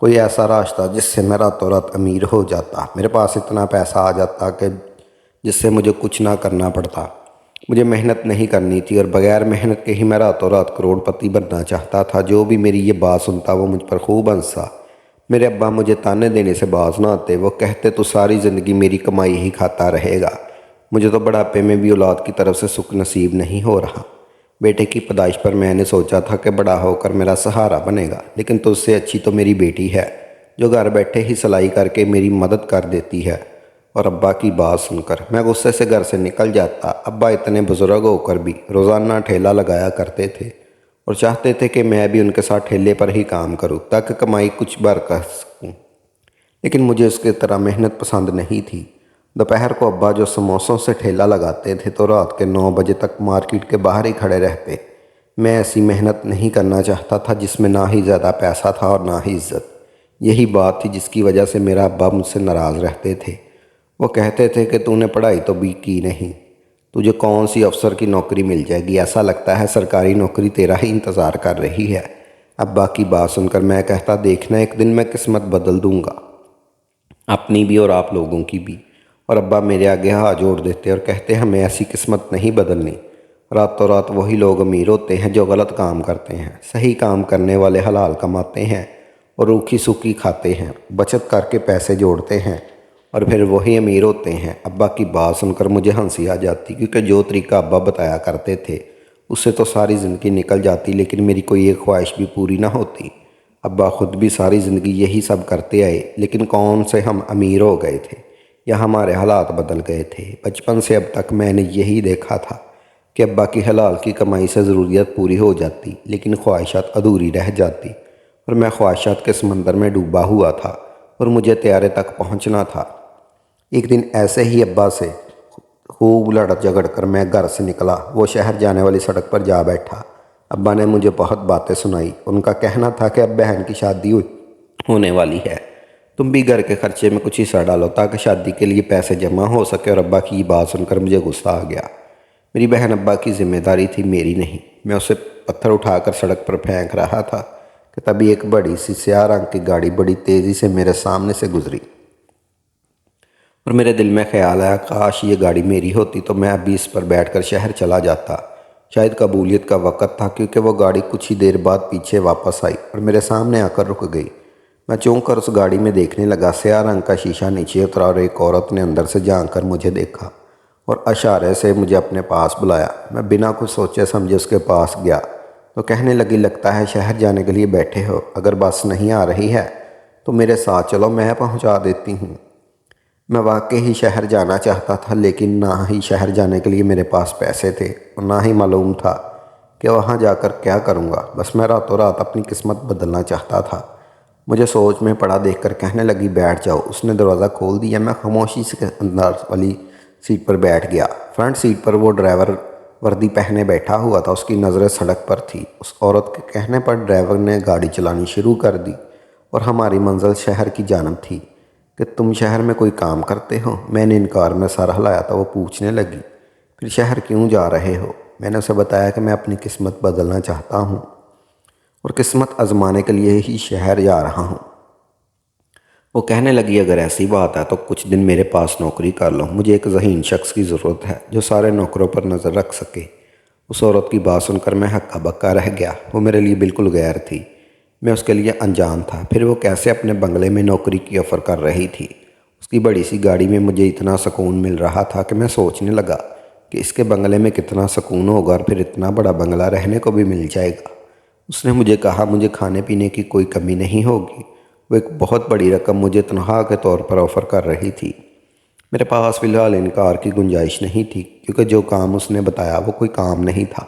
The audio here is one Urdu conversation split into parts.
کوئی ایسا راستہ جس سے میں راتوں رات امیر ہو جاتا، میرے پاس اتنا پیسہ آ جاتا کہ جس سے مجھے کچھ نہ کرنا پڑتا۔ مجھے محنت نہیں کرنی تھی اور بغیر محنت کے ہی میں راتوں رات کروڑ پتی بننا چاہتا تھا۔ جو بھی میری یہ بات سنتا وہ مجھ پر خوب ہنسا۔ میرے ابا مجھے تانے دینے سے باز نہ آتے، وہ کہتے تو ساری زندگی میری کمائی ہی کھاتا رہے گا، مجھے تو بڑھاپے میں بھی اولاد کی طرف سے سکھ نصیب نہیں ہو رہا۔ بیٹے کی پیدائش پر میں نے سوچا تھا کہ بڑا ہو کر میرا سہارا بنے گا، لیکن تجھ سے اچھی تو میری بیٹی ہے جو گھر بیٹھے ہی سلائی کر کے میری مدد کر دیتی ہے۔ اور ابا کی بات سن کر میں غصے سے گھر سے نکل جاتا۔ ابا اتنے بزرگ ہو کر بھی روزانہ ٹھیلا لگایا کرتے تھے اور چاہتے تھے کہ میں بھی ان کے ساتھ ٹھیلے پر ہی کام کروں تاکہ کمائی کچھ بار کر سکوں، لیکن مجھے اس کی طرح محنت پسند نہیں تھی۔ دوپہر کو ابا جو سموسوں سے ٹھیلا لگاتے تھے تو رات کے 9 بجے تک مارکیٹ کے باہر ہی کھڑے رہتے۔ میں ایسی محنت نہیں کرنا چاہتا تھا جس میں نہ ہی زیادہ پیسہ تھا اور نہ ہی عزت۔ یہی بات تھی جس کی وجہ سے میرا ابا مجھ سے ناراض رہتے تھے۔ وہ کہتے تھے کہ تو نے پڑھائی تو بھی کی نہیں، تجھے کون سی افسر کی نوکری مل جائے گی، ایسا لگتا ہے سرکاری نوکری تیرا ہی انتظار کر رہی ہے۔ ابا کی بات سن کر میں کہتا، دیکھنا ایک دن میں قسمت بدل دوں گا، اپنی بھی اور آپ لوگوں کی بھی۔ اور ابا میرے آگے ہاتھ جوڑ دیتے اور کہتے، ہمیں ایسی قسمت نہیں بدلنی۔ راتوں رات وہی لوگ امیر ہوتے ہیں جو غلط کام کرتے ہیں، صحیح کام کرنے والے حلال کماتے ہیں اور روکھی سوکھی کھاتے ہیں، بچت کر کے پیسے جوڑتے ہیں اور پھر وہی امیر ہوتے ہیں۔ ابا کی بات سن کر مجھے ہنسی آ جاتی، کیونکہ جو طریقہ ابا بتایا کرتے تھے اس سے تو ساری زندگی نکل جاتی، لیکن میری کوئی ایک خواہش بھی پوری نہ ہوتی۔ ابا خود بھی ساری زندگی یہی سب کرتے آئے، لیکن کون سے ہم امیر ہو گئے تھے یا ہمارے حالات بدل گئے تھے۔ بچپن سے اب تک میں نے یہی دیکھا تھا کہ ابا کی حلال کی کمائی سے ضروریات پوری ہو جاتی، لیکن خواہشات ادھوری رہ جاتی اور میں خواہشات کے سمندر میں ڈوبا ہوا تھا اور مجھے طیارے تک پہنچنا تھا۔ ایک دن ایسے ہی ابا سے خوب لڑ جھگڑ کر میں گھر سے نکلا، وہ شہر جانے والی سڑک پر جا بیٹھا۔ ابا نے مجھے بہت باتیں سنائی۔ ان کا کہنا تھا کہ اب بہن کی شادی ہونے والی ہے، تم بھی گھر کے خرچے میں کچھ حصہ ڈالو تاکہ شادی کے لیے پیسے جمع ہو سکے۔ اور ابا کی بات سن کر مجھے غصہ آ گیا۔ میری بہن ابا کی ذمہ داری تھی، میری نہیں۔ میں اسے پتھر اٹھا کر سڑک پر پھینک رہا تھا کہ تبھی ایک بڑی سی سیاہ رنگ کی گاڑی بڑی تیزی سے میرے سامنے سے گزری اور میرے دل میں خیال آیا، کاش یہ گاڑی میری ہوتی تو میں ابھی اس پر بیٹھ کر شہر چلا جاتا۔ شاید قبولیت کا وقت تھا، کیونکہ وہ گاڑی کچھ ہی دیر بعد پیچھے واپس آئی اور میرے سامنے آ کر رک گئی۔ میں چونک کر اس گاڑی میں دیکھنے لگا۔ سیاہ رنگ کا شیشہ نیچے اترا اور ایک عورت نے اندر سے جھانک کر مجھے دیکھا اور اشارے سے مجھے اپنے پاس بلایا۔ میں بنا کچھ سوچے سمجھے اس کے پاس گیا تو کہنے لگی، لگتا ہے شہر جانے کے لیے بیٹھے ہو، اگر بس نہیں آ رہی ہے تو میرے ساتھ چلو، میں پہنچا دیتی ہوں۔ میں واقعی ہی شہر جانا چاہتا تھا، لیکن نہ ہی شہر جانے کے لیے میرے پاس پیسے تھے اور نہ ہی معلوم تھا کہ وہاں جا کر کیا کروں گا۔ بس میں راتوں رات اپنی قسمت بدلنا چاہتا تھا۔ مجھے سوچ میں پڑا دیکھ کر کہنے لگی، بیٹھ جاؤ۔ اس نے دروازہ کھول دیا۔ میں خاموشی سے اندر والی سیٹ پر بیٹھ گیا۔ فرنٹ سیٹ پر وہ ڈرائیور وردی پہنے بیٹھا ہوا تھا، اس کی نظریں سڑک پر تھی۔ اس عورت کے کہنے پر ڈرائیور نے گاڑی چلانی شروع کر دی اور ہماری منزل شہر کی جانب تھی۔ کہ تم شہر میں کوئی کام کرتے ہو؟ میں نے انکار میں سر ہلایا تو وہ پوچھنے لگی، پھر شہر کیوں جا رہے ہو؟ میں نے اسے بتایا کہ میں اپنی قسمت بدلنا چاہتا ہوں اور قسمت آزمانے کے لیے ہی شہر جا رہا ہوں۔ وہ کہنے لگی، اگر ایسی بات ہے تو کچھ دن میرے پاس نوکری کر لو، مجھے ایک ذہین شخص کی ضرورت ہے جو سارے نوکروں پر نظر رکھ سکے۔ اس عورت کی بات سن کر میں ہکا بکا رہ گیا۔ وہ میرے لیے بالکل غیر تھی، میں اس کے لیے انجان تھا۔ پھر وہ کیسے اپنے بنگلے میں نوکری کی آفر کر رہی تھی۔ اس کی بڑی سی گاڑی میں مجھے اتنا سکون مل رہا تھا کہ میں سوچنے لگا کہ اس کے بنگلے میں کتنا سکون ہوگا اور پھر اتنا بڑا بنگلہ رہنے کو بھی مل جائے گا۔ اس نے مجھے کہا، مجھے کھانے پینے کی کوئی کمی نہیں ہوگی۔ وہ ایک بہت بڑی رقم مجھے تنخواہ کے طور پر آفر کر رہی تھی۔ میرے پاس فی الحال انکار کی گنجائش نہیں تھی، کیونکہ جو کام اس نے بتایا وہ کوئی کام نہیں تھا۔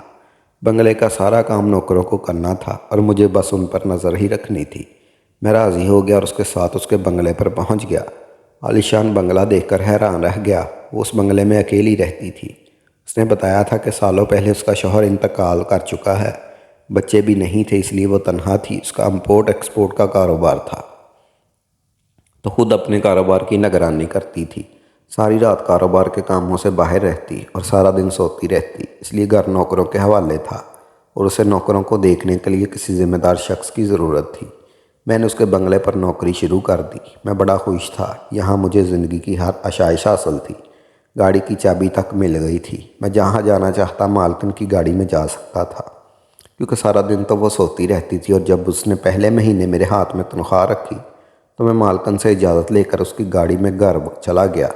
بنگلے کا سارا کام نوکروں کو کرنا تھا اور مجھے بس ان پر نظر ہی رکھنی تھی۔ میں راضی ہو گیا اور اس کے ساتھ اس کے بنگلے پر پہنچ گیا۔ عالیشان بنگلہ دیکھ کر حیران رہ گیا۔ وہ اس بنگلے میں اکیلی رہتی تھی۔ اس نے بتایا تھا کہ سالوں پہلے اس کا شوہر انتقال کر چکا ہے، بچے بھی نہیں تھے، اس لیے وہ تنہا تھی۔ اس کا امپورٹ ایکسپورٹ کا کاروبار تھا تو خود اپنے کاروبار کی نگرانی کرتی تھی۔ ساری رات کاروبار کے کاموں سے باہر رہتی اور سارا دن سوتی رہتی، اس لیے گھر نوکروں کے حوالے تھا اور اسے نوکروں کو دیکھنے کے لیے کسی ذمہ دار شخص کی ضرورت تھی۔ میں نے اس کے بنگلے پر نوکری شروع کر دی۔ میں بڑا خوش تھا، یہاں مجھے زندگی کی ہر آشائش حاصل تھی۔ گاڑی کی چابی تک مل گئی تھی، میں جہاں جانا چاہتا مالکن کی گاڑی میں جا سکتا تھا، کیونکہ سارا دن تو وہ سوتی رہتی تھی۔ اور جب اس نے پہلے مہینے میرے ہاتھ میں تنخواہ رکھی تو میں مالکن سے اجازت لے کر اس کی گاڑی میں گھر چلا گیا۔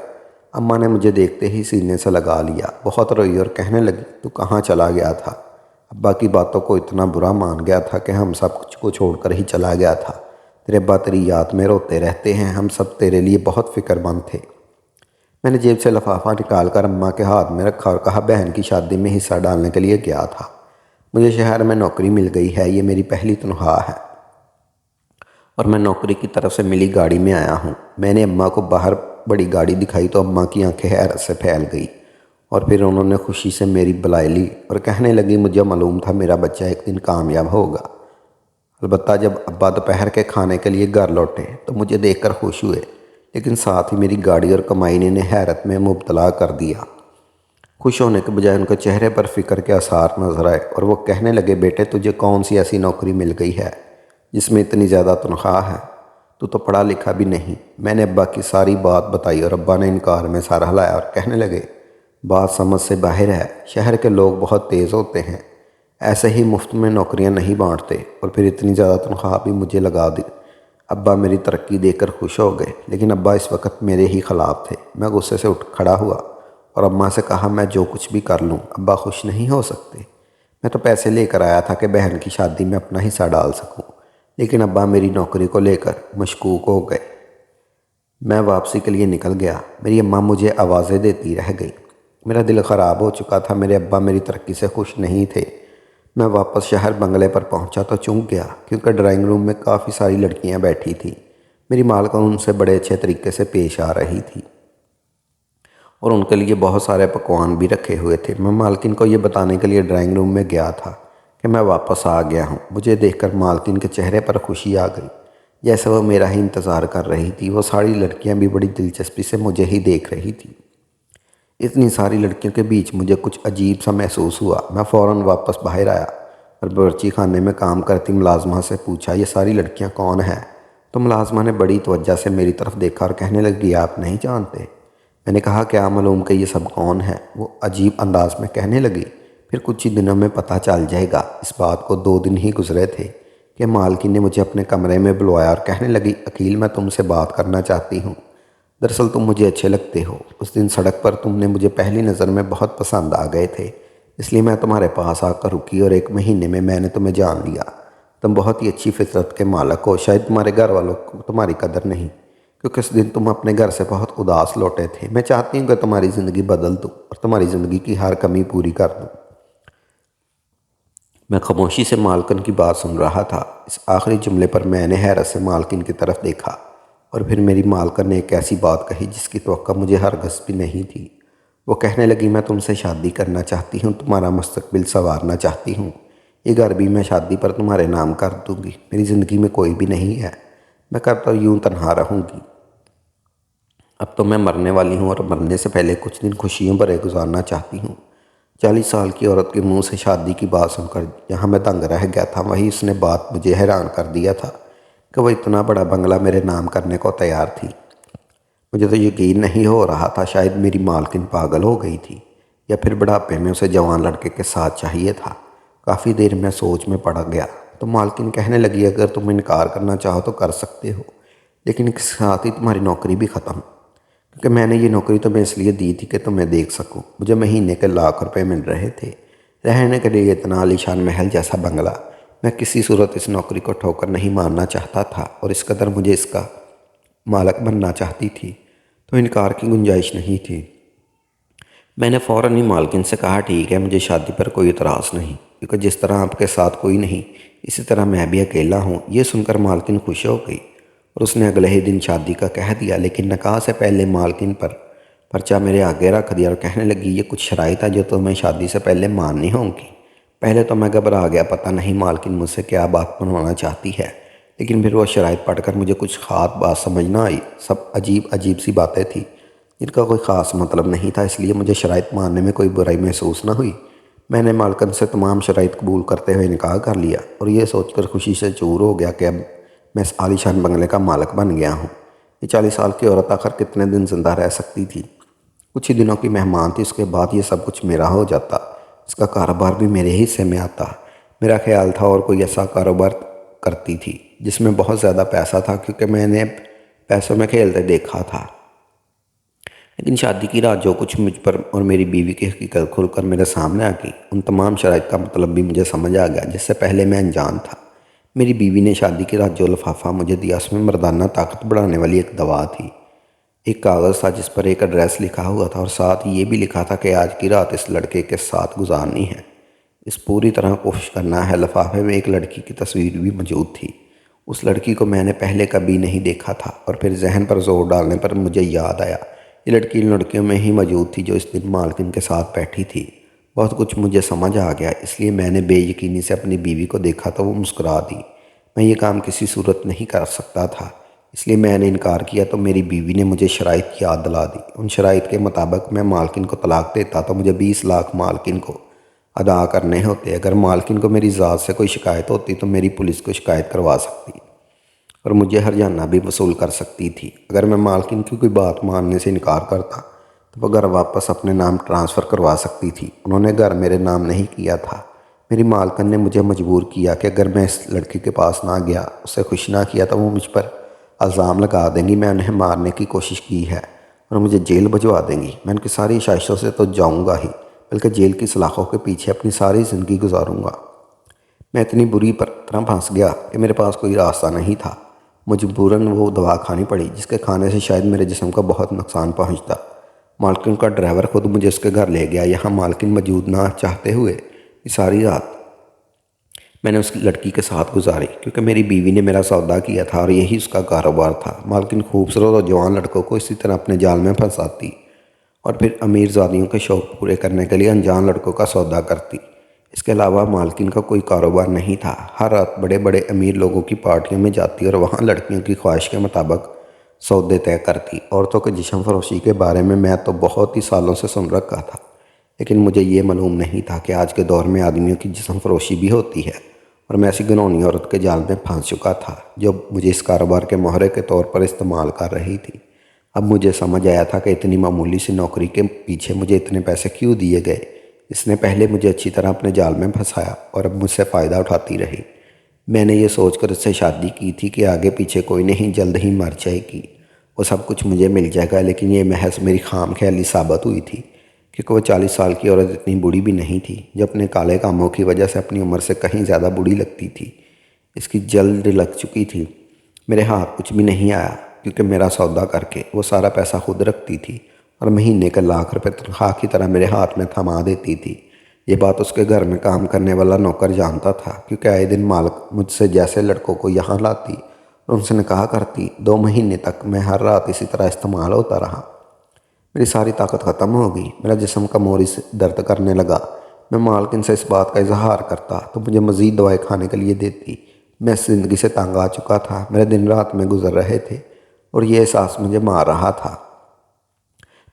اماں نے مجھے دیکھتے ہی سینے سے لگا لیا، بہت روئی اور کہنے لگی، تو کہاں چلا گیا تھا؟ ابا کی باتوں کو اتنا برا مان گیا تھا کہ ہم سب کچھ کو چھوڑ کر ہی چلا گیا تھا۔ تیرے ابا تیری یاد میں روتے رہتے ہیں، ہم سب تیرے لیے بہت فکر مند تھے۔ میں نے جیب سے لفافہ نکال کر اماں کے ہاتھ میں رکھا اور کہا، بہن کی شادی میں حصہ ڈالنے کے لیے گیا تھا، مجھے شہر میں نوکری مل گئی ہے، یہ میری پہلی تنخواہ ہے اور میں نوکری کی طرف سے ملی گاڑی میں آیا ہوں۔ میں نے اماں کو باہر بڑی گاڑی دکھائی تو اماں کی آنکھیں حیرت سے پھیل گئی اور پھر انہوں نے خوشی سے میری بلائی لی اور کہنے لگی، مجھے معلوم تھا میرا بچہ ایک دن کامیاب ہوگا۔ البتہ جب ابا دوپہر کے کھانے کے لیے گھر لوٹے تو مجھے دیکھ کر خوش ہوئے، لیکن ساتھ ہی میری گاڑی اور کمائی نے انہیں حیرت میں مبتلا کر دیا۔ خوش ہونے کے بجائے ان کے چہرے پر فکر کے آثار نظر آئے اور وہ کہنے لگے، بیٹے تجھے کون سی ایسی نوکری مل گئی ہے جس میں اتنی زیادہ تنخواہ ہے؟ تو پڑھا لکھا بھی نہیں۔ میں نے ابا کی ساری بات بتائی اور ابا نے انکار میں سر ہلایا اور کہنے لگے، بات سمجھ سے باہر ہے، شہر کے لوگ بہت تیز ہوتے ہیں، ایسے ہی مفت میں نوکریاں نہیں بانٹتے، اور پھر اتنی زیادہ تنخواہ بھی مجھے لگا دی۔ ابا میری ترقی دیکھ کر خوش ہو گئے، لیکن ابا اس وقت میرے ہی خلاف تھے۔ میں غصے سے اٹھ کھڑا ہوا اور اماں سے کہا، میں جو کچھ بھی کر لوں ابا خوش نہیں ہو سکتے۔ میں تو پیسے لے کر آیا تھا کہ بہن کی شادی میں اپنا حصہ ڈال سکوں، لیکن ابا میری نوکری کو لے کر مشکوک ہو گئے۔ میں واپسی کے لیے نکل گیا، میری اماں مجھے آوازیں دیتی رہ گئی۔ میرا دل خراب ہو چکا تھا، میرے ابا میری ترقی سے خوش نہیں تھے۔ میں واپس شہر بنگلے پر پہنچا تو چونک گیا، کیونکہ ڈرائنگ روم میں کافی ساری لڑکیاں بیٹھی تھیں۔ میری مالکن ان سے بڑے اچھے طریقے سے پیش آ رہی تھی اور ان کے لیے بہت سارے پکوان بھی رکھے ہوئے تھے۔ میں مالکن کو یہ بتانے کے لیے ڈرائنگ روم میں گیا تھا کہ میں واپس آ گیا ہوں۔ مجھے دیکھ کر مالکن کے چہرے پر خوشی آ گئی، جیسے وہ میرا ہی انتظار کر رہی تھی۔ وہ ساری لڑکیاں بھی بڑی دلچسپی سے مجھے ہی دیکھ رہی تھیں۔ اتنی ساری لڑکیوں کے بیچ مجھے کچھ عجیب سا محسوس ہوا۔ میں فوراً واپس باہر آیا اور باورچی خانے میں کام کرتی ملازمہ سے پوچھا، یہ ساری لڑکیاں کون ہیں؟ تو ملازمہ نے بڑی توجہ سے میری طرف دیکھا اور کہنے لگی، آپ نہیں جانتے؟ میں نے کہا، کیا معلوم کہ یہ سب کون ہے؟ وہ عجیب انداز میں کہنے لگی، پھر کچھ ہی دنوں میں پتہ چل جائے گا۔ اس بات کو 2 دن ہی گزرے تھے کہ مالکن نے مجھے اپنے کمرے میں بلوایا اور کہنے لگی، عقیل میں تم سے بات کرنا چاہتی ہوں، دراصل تم مجھے اچھے لگتے ہو۔ اس دن سڑک پر تم نے مجھے پہلی نظر میں بہت پسند آ گئے تھے، اس لیے میں تمہارے پاس آ کر رکی اور 1 مہینے میں میں نے تمہیں جان لیا۔ تم بہت ہی اچھی فطرت کے مالک ہو، شاید تمہارے گھر والوں کو تمہاری قدر نہیں، کیونکہ اس دن تم اپنے گھر سے بہت اداس لوٹے تھے۔ میں چاہتی ہوں کہ تمہاری زندگی بدل دوں اور تمہاری زندگی کی ہر کمی پوری کر دوں۔ میں خاموشی سے مالکن کی بات سن رہا تھا۔ اس آخری جملے پر میں نے حیرت سے مالکن کی طرف دیکھا اور پھر میری مالکن نے ایک ایسی بات کہی جس کی توقع مجھے ہرگز بھی نہیں تھی۔ وہ کہنے لگی، میں تم سے شادی کرنا چاہتی ہوں، تمہارا مستقبل سنوارنا چاہتی ہوں، یہ گھر بھی میں شادی پر تمہارے نام کر دوں گی۔ میری زندگی میں کوئی بھی نہیں ہے، میں کب تک یوں تنہا رہوں گی؟ اب تو میں مرنے والی ہوں اور مرنے سے پہلے کچھ دن خوشیوں بھرے گزارنا چاہتی ہوں۔ 40 سال کی عورت کے منہ سے شادی کی بات سن کر جہاں میں دنگ رہ گیا تھا، وہیں اس نے بات مجھے حیران کر دیا تھا کہ وہ اتنا بڑا بنگلہ میرے نام کرنے کو تیار تھی۔ مجھے تو یقین نہیں ہو رہا تھا، شاید میری مالکن پاگل ہو گئی تھی یا پھر بڑھاپے میں اسے جوان لڑکے کے ساتھ چاہیے تھا۔ کافی دیر میں سوچ میں پڑ گیا تو مالکن کہنے لگی، اگر تم انکار کرنا چاہو تو کر سکتے ہو، لیکن اس کے ساتھ ہی تمہاری نوکری بھی ختم، کیونکہ میں نے یہ نوکری تمہیں اس لیے دی تھی کہ تمہیں دیکھ سکوں۔ مجھے مہینے کے لاکھ روپے مل رہے تھے، رہنے کے لیے اتنا عالیشان محل جیسا بنگلہ۔ میں کسی صورت اس نوکری کو ٹھوکر نہیں مارنا چاہتا تھا اور اس قدر مجھے اس کا مالک بننا چاہتی تھی تو انکار کی گنجائش نہیں تھی۔ میں نے فوراً ہی مالکن سے کہا، ٹھیک ہے، مجھے شادی پر کوئی اعتراض نہیں، کیونکہ جس طرح آپ کے ساتھ کوئی نہیں، اسی طرح میں بھی اکیلا ہوں۔ یہ سن کر مالکن خوش ہو گئی اور اس نے اگلے ہی دن شادی کا کہہ دیا، لیکن نکاح سے پہلے مالکن پر پرچہ میرے آگے رکھ دیا اور کہنے لگی، یہ کچھ شرائط ہے جو تمہیں شادی سے پہلے ماننی ہوں گی۔ پہلے تو میں گھبرا گیا، پتہ نہیں مالکن مجھ سے کیا بات بنوانا چاہتی ہے، لیکن پھر وہ شرائط پڑھ کر مجھے کچھ خاص بات سمجھ نہ آئی۔ سب عجیب سی باتیں تھیں جن کا کوئی خاص مطلب نہیں تھا، اس لیے مجھے شرائط ماننے میں کوئی برائی محسوس نہ ہوئی۔ میں نے مالکن سے تمام شرائط قبول کرتے ہوئے نکاح کر لیا اور یہ سوچ کر خوشی سے چور ہو گیا کہ اب میں اس عالیشان بنگلے کا مالک بن گیا ہوں۔ یہ 40 سال کی عورت آخر کتنے دن زندہ رہ سکتی تھی؟ کچھ ہی دنوں کی مہمان تھی، اس کے بعد یہ سب کچھ میرا ہو جاتا، اس کا کاروبار بھی میرے حصے میں آتا۔ میرا خیال تھا اور کوئی ایسا کاروبار کرتی تھی جس میں بہت زیادہ پیسہ تھا، کیونکہ میں نے پیسوں میں کھیلتے دیکھا تھا۔ لیکن شادی کی رات جو کچھ مجھ پر اور میری بیوی کی حقیقت کھل کر میرے سامنے آ گئی، ان تمام شرائط کا مطلب بھی مجھے سمجھ آ گیا جس سے پہلے میں انجان تھا۔ میری بیوی نے شادی کی رات جو لفافہ مجھے دیا، اس میں مردانہ طاقت بڑھانے والی ایک دوا تھی۔ ایک کاغذ تھا جس پر ایک ایڈریس لکھا ہوا تھا، اور ساتھ یہ بھی لکھا تھا کہ آج کی رات اس لڑکے کے ساتھ گزارنی ہے، اس پوری طرح کوشش کرنا ہے۔ لفافے میں ایک لڑکی کی تصویر بھی موجود تھی۔ اس لڑکی کو میں نے پہلے کبھی نہیں دیکھا تھا، اور پھر ذہن پر زور ڈالنے پر مجھے یاد آیا، یہ لڑکی ان لڑکیوں میں ہی موجود تھی جو اس دن مالکن کے ساتھ بیٹھی تھی۔ بہت کچھ مجھے سمجھ آ گیا، اس لیے میں نے بے یقینی سے اپنی بیوی کو دیکھا تو وہ مسکرا دی۔ میں یہ کام کسی صورت نہیں کر سکتا تھا، اس لیے میں نے انکار کیا تو میری بیوی نے مجھے شرائط یاد دلا دی۔ ان شرائط کے مطابق میں مالکن کو طلاق دیتا تو مجھے 20 لاکھ مالکن کو ادا کرنے ہوتے۔ اگر مالکن کو میری ذات سے کوئی شکایت ہوتی تو میری پولیس کو شکایت کروا سکتی اور مجھے ہرجانہ بھی وصول کر سکتی تھی۔ اگر میں مالکن کی کوئی بات ماننے سے انکار کرتا تو وہ گھر واپس اپنے نام ٹرانسفر کروا سکتی تھی۔ انہوں نے گھر میرے نام نہیں کیا تھا۔ میری مالکن نے مجھے مجبور کیا کہ اگر میں اس لڑکی کے پاس نہ گیا، اسے خوش نہ کیا تو وہ مجھ پر الزام لگا دیں گی، میں انہیں مارنے کی کوشش کی ہے اور مجھے جیل بھجوا دیں گی۔ میں ان کی ساری خواہشوں سے تو جاؤں گا ہی، بلکہ جیل کی سلاخوں کے پیچھے اپنی ساری زندگی گزاروں گا۔ میں اتنی بری طرح پھنس گیا کہ میرے پاس کوئی راستہ نہیں تھا۔ مجبوراً وہ دوا کھانی پڑی جس کے کھانے سے شاید میرے جسم کو بہت نقصان پہنچتا۔ مالکن کا ڈرائیور خود مجھے اس کے گھر لے گیا۔ یہاں مالکن موجود نہ چاہتے ہوئے یہ ساری رات میں نے اس لڑکی کے ساتھ گزاری، کیونکہ میری بیوی نے میرا سودا کیا تھا اور یہی اس کا کاروبار تھا۔ مالکن خوبصورت اور جوان لڑکوں کو اسی طرح اپنے جال میں پھنساتی اور پھر امیر زادیوں کے شوق پورے کرنے کے لیے انجان لڑکوں کا سودا کرتی۔ اس کے علاوہ مالکن کا کوئی کاروبار نہیں تھا۔ ہر رات بڑے بڑے امیر لوگوں کی پارٹیوں میں جاتی اور وہاں لڑکیوں کی خواہش کے مطابق سودے طے کرتی۔ عورتوں کے جسم فروشی کے بارے میں تو بہت ہی سالوں سے سن رکھا تھا، لیکن مجھے یہ معلوم نہیں تھا کہ آج کے دور میں آدمیوں کی جسم فروشی بھی ہوتی ہے، اور میں ایسی گنہونی عورت کے جال میں پھنس چکا تھا جو مجھے اس کاروبار کے مہرے کے طور پر استعمال کر رہی تھی۔ اب مجھے سمجھ آیا تھا کہ اتنی معمولی سی نوکری کے پیچھے مجھے اتنے پیسے کیوں دیے گئے۔ اس نے پہلے مجھے اچھی طرح اپنے جال میں پھنسایا اور اب مجھ سے فائدہ اٹھاتی رہی۔ میں نے یہ سوچ کر اس سے شادی کی تھی کہ آگے پیچھے کوئی نہیں، جلد ہی مر جائے گی، وہ سب کچھ مجھے مل جائے گا، لیکن یہ محض میری خام خیالی ثابت ہوئی تھی، کیونکہ وہ 40 سال کی عورت اتنی بوڑھی بھی نہیں تھی جو اپنے کالے کاموں کی وجہ سے اپنی عمر سے کہیں زیادہ بوڑھی لگتی تھی۔ اس کی جلد لگ چکی تھی۔ میرے ہاتھ کچھ بھی نہیں آیا، کیونکہ میرا سودا کر کے وہ سارا پیسہ خود رکھتی تھی اور مہینے کے لاکھ روپے تنخواہ کی طرح میرے ہاتھ میں تھما دیتی تھی۔ یہ بات اس کے گھر میں کام کرنے والا نوکر جانتا تھا، کیونکہ آئے دن مالک مجھ سے جیسے لڑکوں کو یہاں لاتی اور ان سے نکاح کرتی۔ 2 مہینے تک میں ہر رات اسی طرح استعمال ہوتا رہا۔ میری ساری طاقت ختم ہو گئی، میرا جسم کمزوری سے درد کرنے لگا۔ میں مالکن سے اس بات کا اظہار کرتا تو مجھے مزید دوائیں کھانے کے لیے دیتی۔ میں اس زندگی سے تنگ آ چکا تھا، میرے دن رات میں گزر رہے تھے اور یہ احساس مجھے مار رہا تھا۔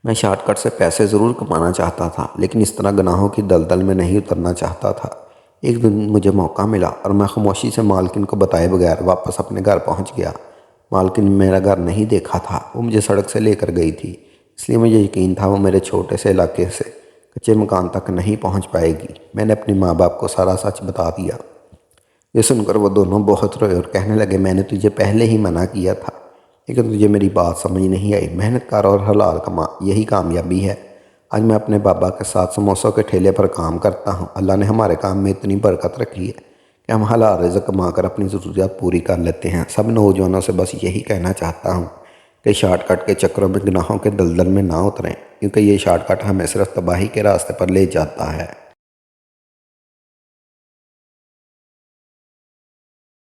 میں شارٹ کٹ سے پیسے ضرور کمانا چاہتا تھا، لیکن اس طرح گناہوں کی دلدل میں نہیں اترنا چاہتا تھا۔ ایک دن مجھے موقع ملا اور میں خاموشی سے مالکن کو بتائے بغیر واپس اپنے گھر پہنچ گیا۔ مالکن نے میرا گھر نہیں دیکھا تھا، وہ مجھے سڑک سے لے کر گئی تھی، اس لیے مجھے یقین تھا وہ میرے چھوٹے سے علاقے سے کچے مکان تک نہیں پہنچ پائے گی۔ میں نے اپنے ماں باپ کو سارا سچ بتا دیا۔ یہ سن کر وہ دونوں بہت روئے اور کہنے لگے، میں نے تجھے پہلے ہی منع کیا تھا، لیکن تجھے میری بات سمجھ نہیں آئی۔ محنت کار اور حلال کما یہی کامیابی ہے۔ آج میں اپنے بابا کے ساتھ سموسوں کے ٹھیلے پر کام کرتا ہوں۔ اللہ نے ہمارے کام میں اتنی برکت رکھی ہے کہ ہم حلال رزق کما کر اپنی ضروریات پوری کر لیتے ہیں۔ سب نوجوانوں سے بس یہی کہنا چاہتا ہوں کہ شارٹ کٹ کے چکروں میں گناہوں کے دلدل میں نہ اتریں، کیونکہ یہ شارٹ کٹ ہمیں صرف تباہی کے راستے پر لے جاتا ہے۔